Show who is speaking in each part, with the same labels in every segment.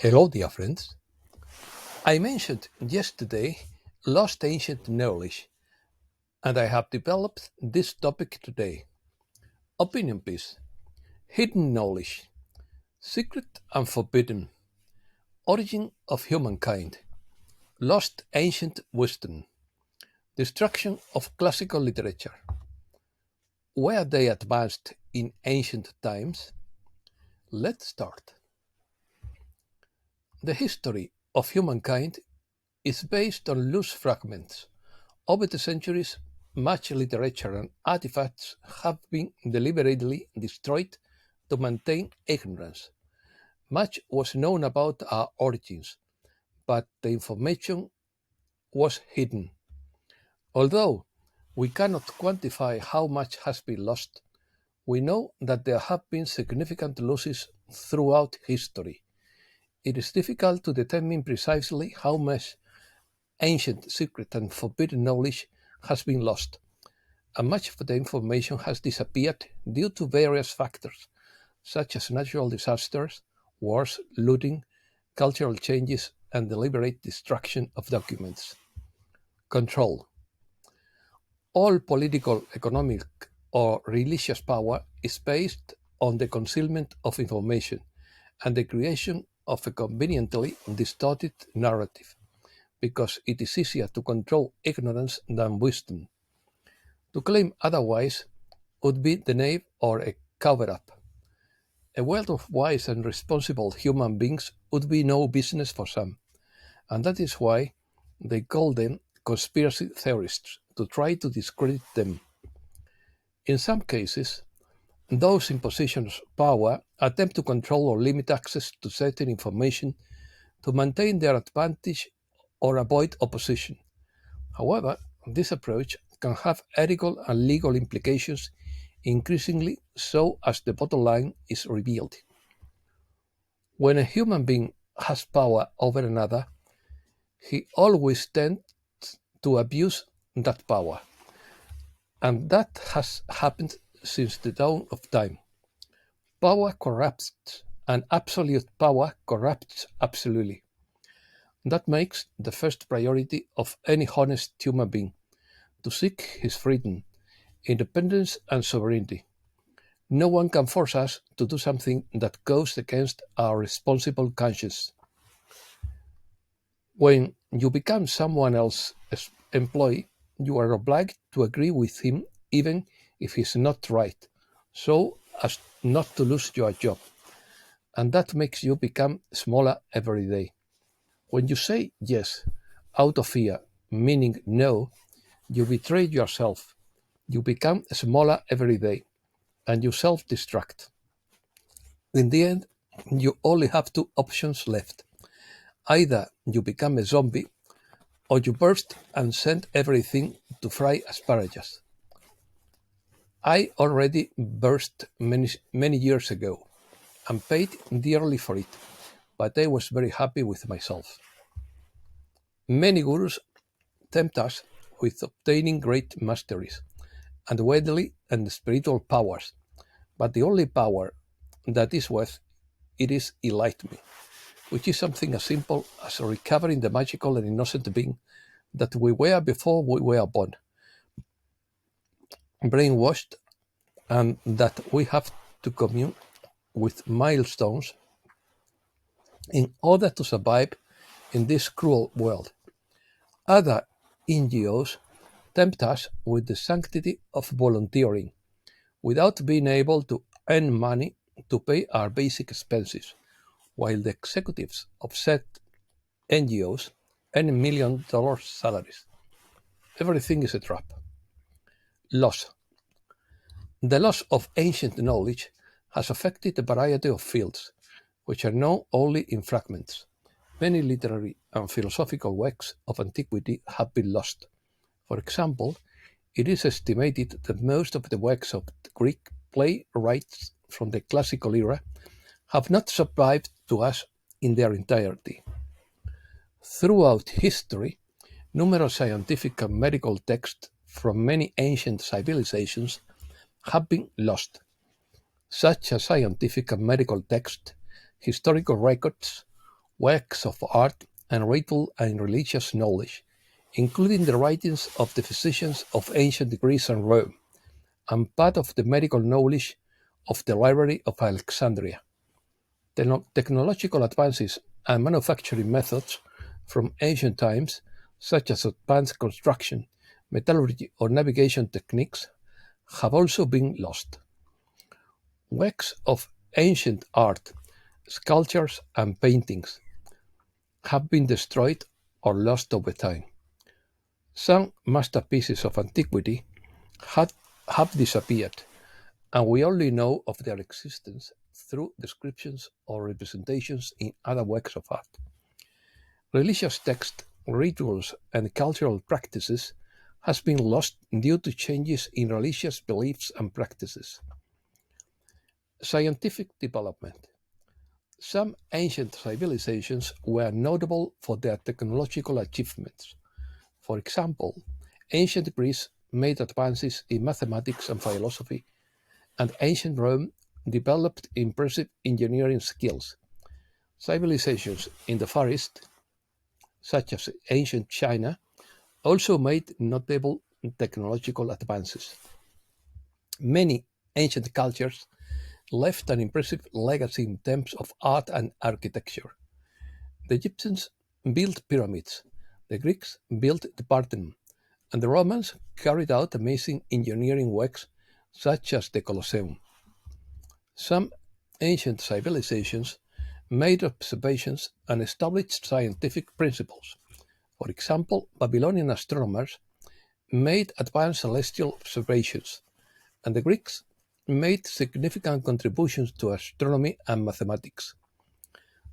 Speaker 1: Hello, dear friends. I mentioned yesterday lost ancient knowledge, and I have developed this topic today. Opinion piece, hidden knowledge, secret and forbidden, origin of humankind, lost ancient wisdom, destruction of classical literature. Were they advanced in ancient times? Let's start. The history of humankind is based on loose fragments. Over the centuries, much literature and artifacts have been deliberately destroyed to maintain ignorance. Much was known about our origins, but the information was hidden. Although we cannot quantify how much has been lost, we know that there have been significant losses throughout history. It is difficult to determine precisely how much ancient, secret, and forbidden knowledge has been lost, and much of the information has disappeared due to various factors, such as natural disasters, wars, looting, cultural changes, and deliberate destruction of documents. Control. All political, economic, or religious power is based on the concealment of information and the creation of a conveniently distorted narrative, because it is easier to control ignorance than wisdom. To claim otherwise would be the naive or a cover up. A world of wise and responsible human beings would be no business for some, and that is why they call them conspiracy theorists, to try to discredit them. In some cases, those in positions of power attempt to control or limit access to certain information to maintain their advantage or avoid opposition. However, this approach can have ethical and legal implications, increasingly so as the bottom line is revealed. When a human being has power over another, he always tends to abuse that power, and that has happened since the dawn of time. Power corrupts, and absolute power corrupts absolutely. That makes the first priority of any honest human being to seek his freedom, independence, and sovereignty. No one can force us to do something that goes against our responsible conscience. When you become someone else's employee, you are obliged to agree with him even if he's not right, so as not to lose your job. And that makes you become smaller every day. When you say yes out of fear, meaning no, you betray yourself. You become smaller every day and you self destruct. In the end, you only have two options left. Either you become a zombie or you burst and send everything to fry asparagus. I already burst many years ago and paid dearly for it, but I was very happy with myself. Many gurus tempt us with obtaining great masteries and worldly and spiritual powers, but the only power that is worth it is enlightenment, which is something as simple as recovering the magical and innocent being that we were before we were born, brainwashed, and that we have to commune with milestones in order to survive in this cruel world. Other NGOs tempt us with the sanctity of volunteering without being able to earn money to pay our basic expenses, while the executives of said NGOs earn $1 million salaries. Everything is a trap. Loss. The loss of ancient knowledge has affected a variety of fields, which are known only in fragments. Many literary and philosophical works of antiquity have been lost. For example, it is estimated that most of the works of the Greek playwrights from the classical era have not survived to us in their entirety. Throughout history, numerous scientific and medical texts from many ancient civilizations have been lost, such as scientific and medical texts, historical records, works of art, and ritual and religious knowledge, including the writings of the physicians of ancient Greece and Rome, and part of the medical knowledge of the Library of Alexandria. Technological advances and manufacturing methods from ancient times, such as advanced construction, metallurgy, or navigation techniques, have also been lost. Works of ancient art, sculptures, and paintings have been destroyed or lost over time. Some masterpieces of antiquity have disappeared, and we only know of their existence through descriptions or representations in other works of art. Religious texts, rituals, and cultural practices has been lost due to changes in religious beliefs and practices. Scientific development. Some ancient civilizations were notable for their technological achievements. For example, ancient Greece made advances in mathematics and philosophy, and ancient Rome developed impressive engineering skills. Civilizations in the Far East, such as ancient China, also made notable technological advances. Many ancient cultures left an impressive legacy in terms of art and architecture. The Egyptians built pyramids, the Greeks built the Parthenon, and the Romans carried out amazing engineering works such as the Colosseum. Some ancient civilizations made observations and established scientific principles. For example, Babylonian astronomers made advanced celestial observations, and the Greeks made significant contributions to astronomy and mathematics.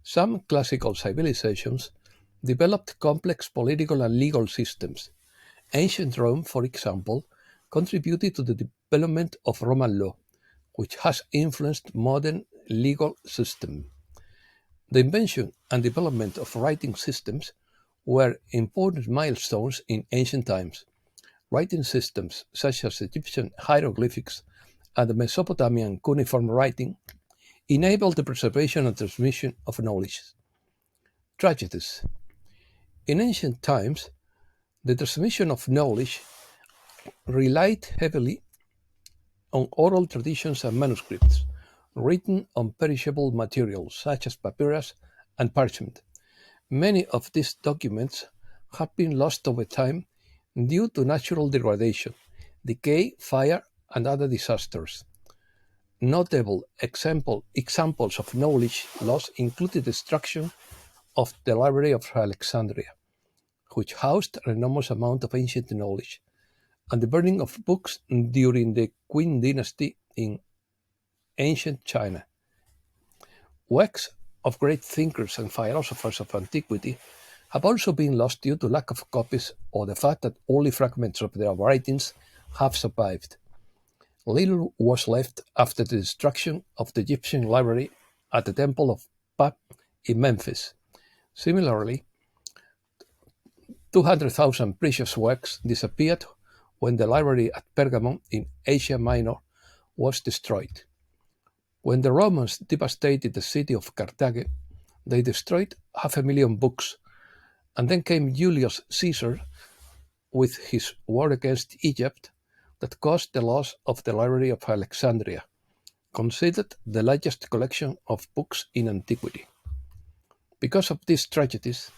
Speaker 1: Some classical civilizations developed complex political and legal systems. Ancient Rome, for example, contributed to the development of Roman law, which has influenced modern legal system. The invention and development of writing systems were important milestones in ancient times. Writing systems such as Egyptian hieroglyphics and the Mesopotamian cuneiform writing enabled the preservation and transmission of knowledge. Tragedies. In ancient times, the transmission of knowledge relied heavily on oral traditions and manuscripts, written on perishable materials such as papyrus and parchment. Many of these documents have been lost over time due to natural degradation, decay, fire, and other disasters. Notable examples of knowledge loss include the destruction of the Library of Alexandria, which housed an enormous amount of ancient knowledge, and the burning of books during the Qin dynasty in ancient China. Works of great thinkers and philosophers of antiquity have also been lost due to lack of copies or the fact that only fragments of their writings have survived. Little was left after the destruction of the Egyptian library at the Temple of Ptah in Memphis. Similarly, 200,000 precious works disappeared when the library at Pergamon in Asia Minor was destroyed. When the Romans devastated the city of Carthage, they destroyed 500,000 books, and then came Julius Caesar with his war against Egypt that caused the loss of the Library of Alexandria, considered the largest collection of books in antiquity. Because of these tragedies,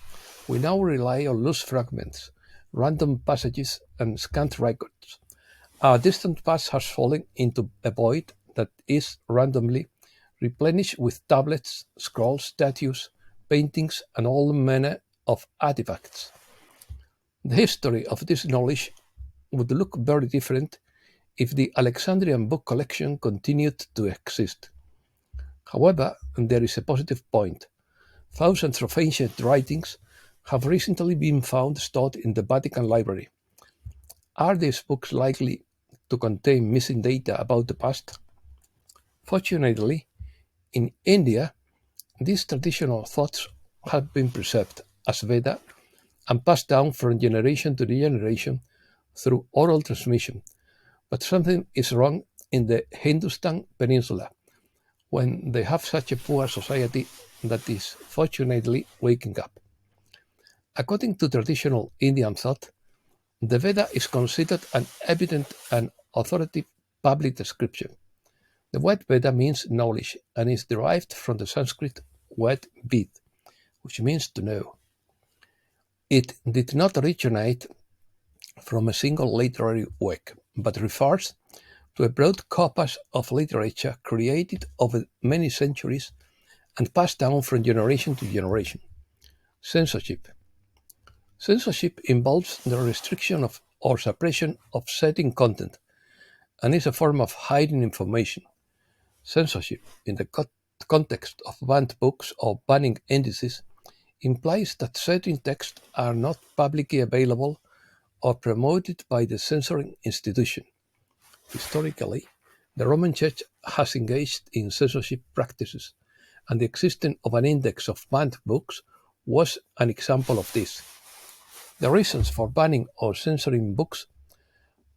Speaker 1: we now rely on loose fragments, random passages, and scant records. Our distant past has fallen into a void that is randomly replenished with tablets, scrolls, statues, paintings, and all manner of artifacts. The history of this knowledge would look very different if the Alexandrian book collection continued to exist. However, there is a positive point. Thousands of ancient writings have recently been found stored in the Vatican Library. Are these books likely to contain missing data about the past? Fortunately, in India, these traditional thoughts have been preserved as Veda and passed down from generation to generation through oral transmission. But something is wrong in the Hindustan Peninsula when they have such a poor society that is fortunately waking up. According to traditional Indian thought, the Veda is considered an evident and authoritative public description. The word Veda means knowledge and is derived from the Sanskrit word Vid, which means to know. It did not originate from a single literary work, but refers to a broad corpus of literature created over many centuries and passed down from generation to generation. Censorship. Censorship involves the restriction of or suppression of certain content and is a form of hiding information. Censorship, in the context of banned books or banning entities, implies that certain texts are not publicly available or promoted by the censoring institution. Historically, the Roman Church has engaged in censorship practices, and the existence of an index of banned books was an example of this. The reasons for banning or censoring books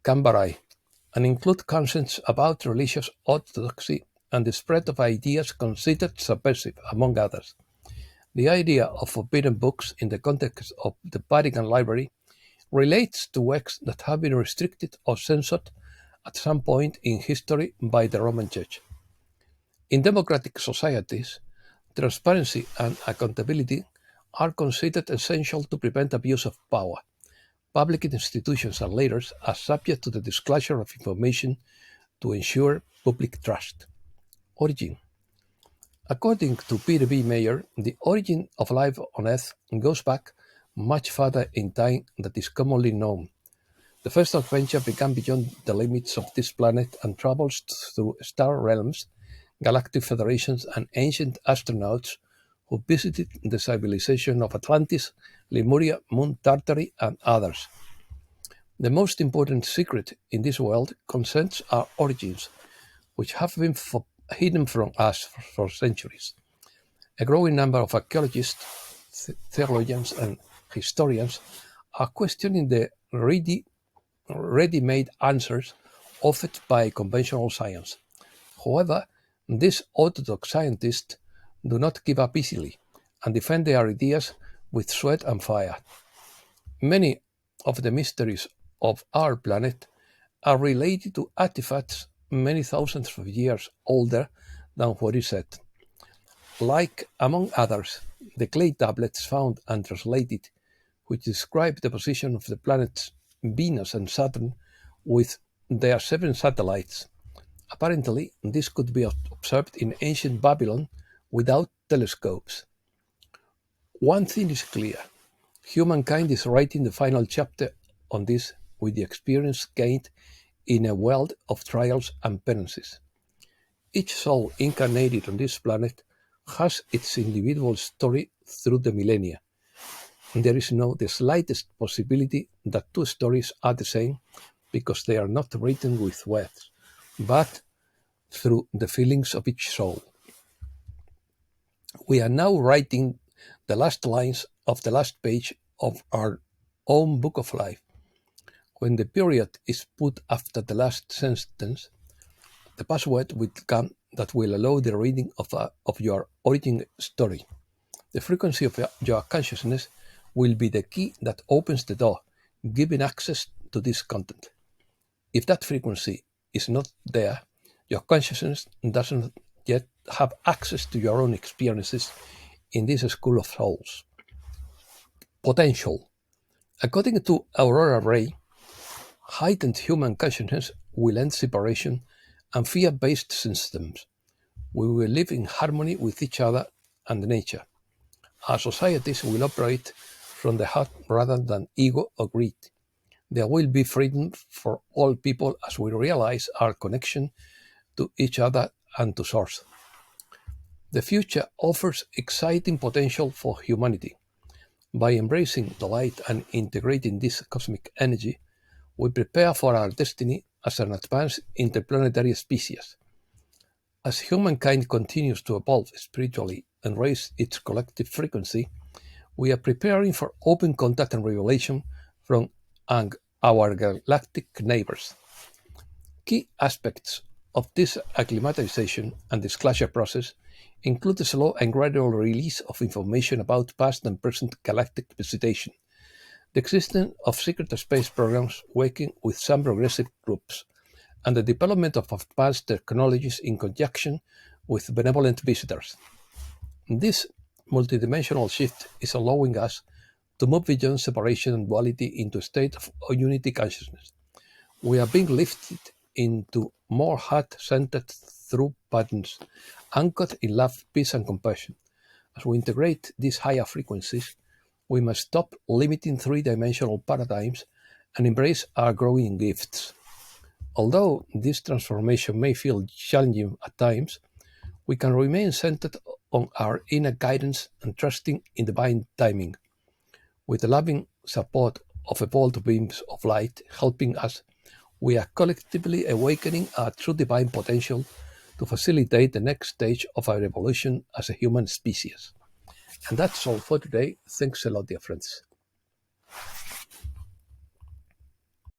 Speaker 1: can vary and include concerns about religious orthodoxy and the spread of ideas considered subversive, among others. The idea of forbidden books in the context of the Vatican Library relates to works that have been restricted or censored at some point in history by the Roman Church. In democratic societies, transparency and accountability are considered essential to prevent abuse of power. Public institutions and leaders are subject to the disclosure of information to ensure public trust. Origin. According to Peter B. Mayer, the origin of life on Earth goes back much further in time than is commonly known. The first adventure began beyond the limits of this planet and travels through star realms, galactic federations, and ancient astronauts who visited the civilization of Atlantis, Lemuria, Moon Tartary, and others. The most important secret in this world concerns our origins, which have been hidden from us for centuries. A growing number of archaeologists, theologians, and historians are questioning the ready-made answers offered by conventional science. However, these orthodox scientists do not give up easily and defend their ideas with sweat and fire. Many of the mysteries of our planet are related to artifacts many thousands of years older than what is said. Like, among others, the clay tablets found and translated, which describe the position of the planets Venus and Saturn with their 7 satellites. Apparently, this could be observed in ancient Babylon without telescopes. One thing is clear: humankind is writing the final chapter on this with the experience gained in a world of trials and penances. Each soul incarnated on this planet has its individual story through the millennia. There is no the slightest possibility that two stories are the same because they are not written with words, but through the feelings of each soul. We are now writing the last lines of the last page of our own book of life. When the period is put after the last sentence, the password will come that will allow the reading of your origin story. The frequency of your consciousness will be the key that opens the door, giving access to this content. If that frequency is not there, your consciousness doesn't yet have access to your own experiences in this school of souls. Potential. According to Aurora Ray, heightened human consciousness will end separation and fear-based systems. We will live in harmony with each other and nature. Our societies will operate from the heart rather than ego or greed. There will be freedom for all people as we realize our connection to each other and to Source. The future offers exciting potential for humanity. By embracing the light and integrating this cosmic energy, we prepare for our destiny as an advanced interplanetary species. As humankind continues to evolve spiritually and raise its collective frequency, we are preparing for open contact and revelation from our galactic neighbors. Key aspects of this acclimatization and disclosure process include the slow and gradual release of information about past and present galactic visitation, the existence of secret space programs working with some progressive groups, and the development of advanced technologies in conjunction with benevolent visitors. This multidimensional shift is allowing us to move beyond separation and duality into a state of unity consciousness. We are being lifted into more heart-centered through patterns anchored in love, peace, and compassion. As we integrate these higher frequencies, we must stop limiting three-dimensional paradigms and embrace our growing gifts. Although this transformation may feel challenging at times, we can remain centered on our inner guidance and trusting in divine timing. With the loving support of evolved beams of light helping us, we are collectively awakening our true divine potential to facilitate the next stage of our evolution as a human species. And that's all for today. Thanks a lot, dear friends.